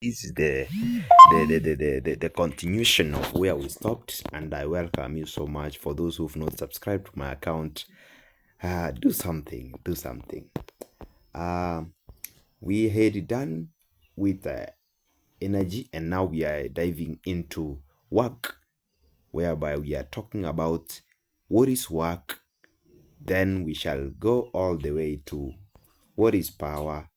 This is the continuation of where we stopped, and I welcome you so much. For those who've not subscribed to my account, do something, do something. We had done with energy, and now we are diving into work, whereby we are talking about what is work. Then we shall go all the way to what is power.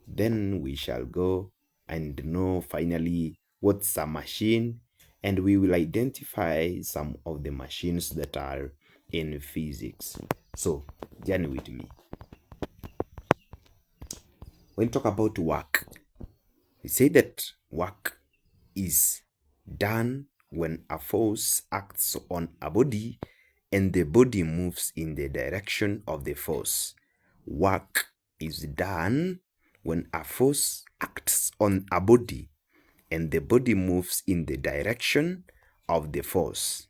Then we shall go and know finally what's a machine, and we will identify some of the machines that are in physics. So, journey with me. When we talk about work, we say that work is done when a force acts on a body and the body moves in the direction of the force. Work is done when a force acts on a body and the body moves in the direction of the force.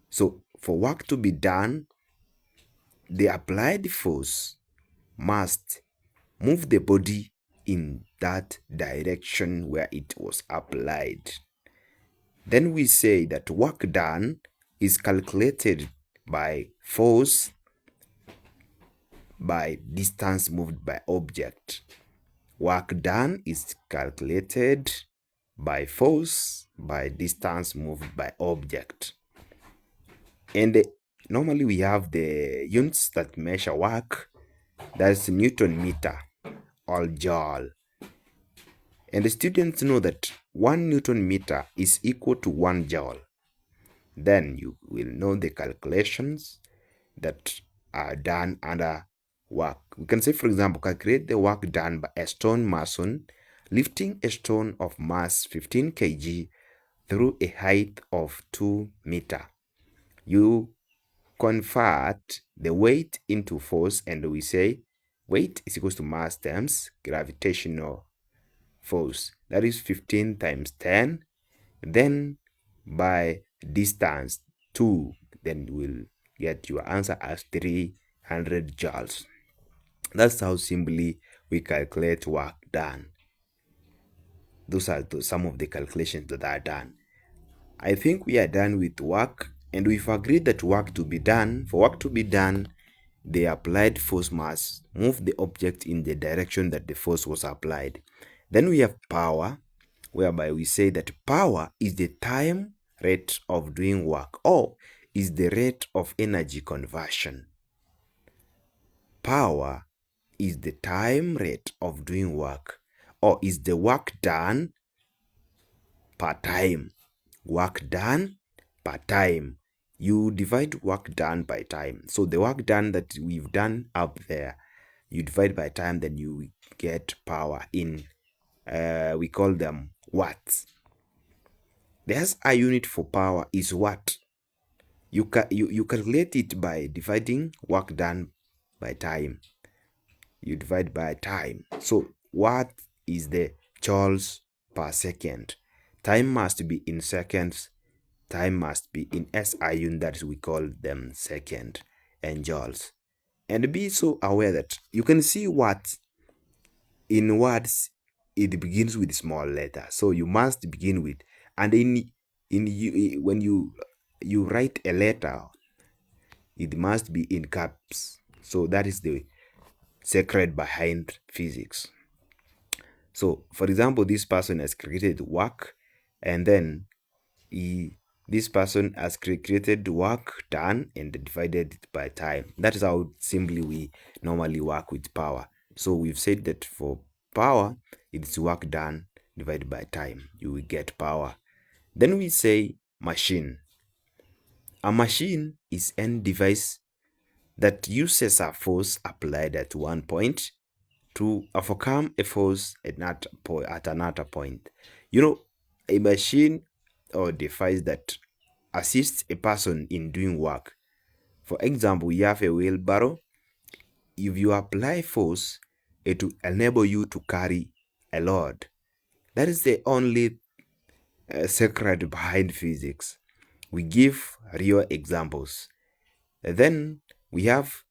So, for work to be done, the applied force must move the body in that direction where it was applied. Then we say that work done is calculated by force by distance moved by object. Work done is calculated by force by distance moved by object. And normally we have the units that measure work. That's Newton meter or joule. And the students know that 1 Newton meter is equal to 1 joule. Then you will know the calculations that are done under work. We can say, for example, calculate the work done by a stone mason lifting a stone of mass 15 kg through a height of 2 meter. You convert the weight into force, and we say weight is equal to mass times gravitational force. That is 15 times 10. Then by distance 2, then we'll get your answer as 300 joules. That's how simply we calculate work done. Those are some of the calculations that are done. I think we are done with work, and we've agreed that for work to be done, the applied force must move the object in the direction that the force was applied. Then we have power, whereby we say that power is the time rate of doing work, or is the rate of energy conversion. Power is the time rate of doing work, or is the work done per time. Work done per time. You divide work done by time. So the work done that we've done up there, you divide by time, then you get power in, we call them watts. The SI unit for power is watt. You calculate it by dividing work done by time. You divide by time. So watt is the joules per second. Time must be in seconds. Time must be in SI unit, that is, we call them second, and joules. And be so aware that you can see watt in words, it begins with small letter. So you must begin with, and when you write a letter, it must be in caps. So that is the secret behind physics. So, for example, this person has created work, and then this person has created work done and divided it by time. That is how simply we normally work with power. So we've said that for power, it's work done divided by time. You will get power. Then we say machine. A machine is any device that uses a force applied at one point to overcome a force at another point. You know, a machine or device that assists a person in doing work. For example, you have a wheelbarrow. If you apply force, it will enable you to carry a load. That is the only secret behind physics. We give real examples. Then we have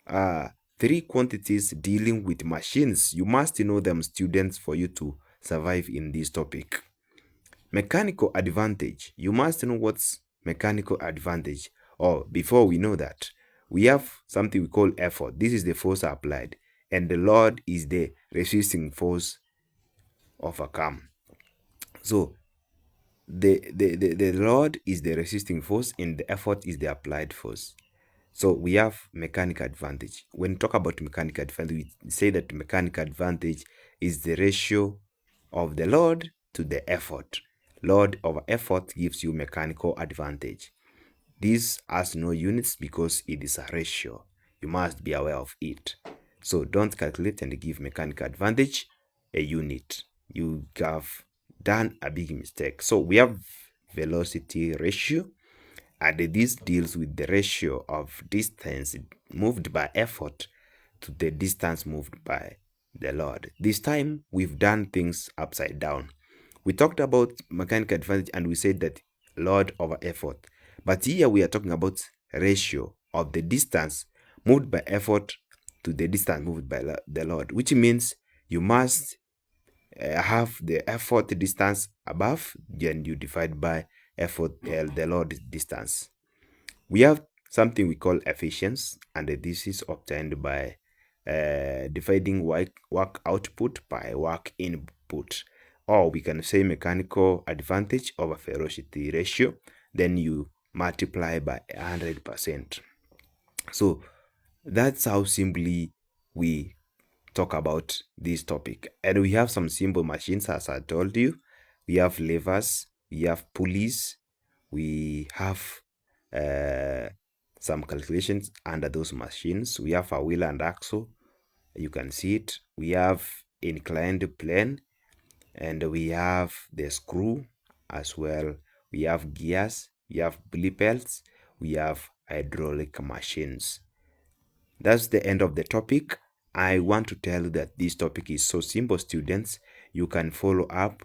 3 quantities dealing with machines. You must know them, students, for you to survive in this topic. Mechanical advantage. You must know what's mechanical advantage. Or before we know that, we have something we call effort. This is the force applied, and the Lord is the resisting force overcome. So the Lord is the resisting force and the effort is the applied force. So we have mechanical advantage. When we talk about mechanical advantage, we say that mechanical advantage is the ratio of the load to the effort. Load over effort gives you mechanical advantage. This has no units because it is a ratio. You must be aware of it. So don't calculate and give mechanical advantage a unit. You have done a big mistake. So we have velocity ratio, and this deals with the ratio of distance moved by effort to the distance moved by the load. This time we've done things upside down. We talked about mechanical advantage and we said that load over effort. But here we are talking about ratio of the distance moved by effort to the distance moved by the load, which means you must have the effort distance above, then you divide by effort the load distance. We have something we call efficiency, and this is obtained by dividing work output by work input, or we can say mechanical advantage over velocity ratio, then you multiply by 100%. So that's how simply we talk about this topic. And we have some simple machines, as I told you. We have levers, we have pulleys, we have some calculations under those machines. We have a wheel and axle, you can see it. We have inclined plane, and we have the screw as well. We have gears, we have pulley belts, we have hydraulic machines. That's the end of the topic. I want to tell you that this topic is so simple, students. You can follow up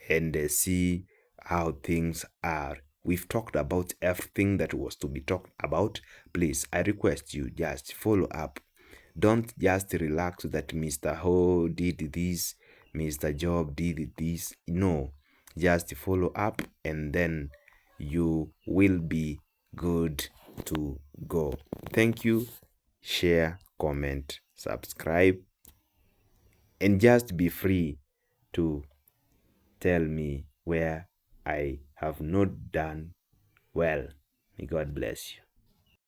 and see how things are. We've talked about everything that was to be talked about. Please, I request you just follow up. Don't just relax that Mr. Ho did this, Mr. Job did this. No, just follow up and then you will be good to go. Thank you. Share, comment, subscribe, and just be free to tell me where I have not done well. May God bless you.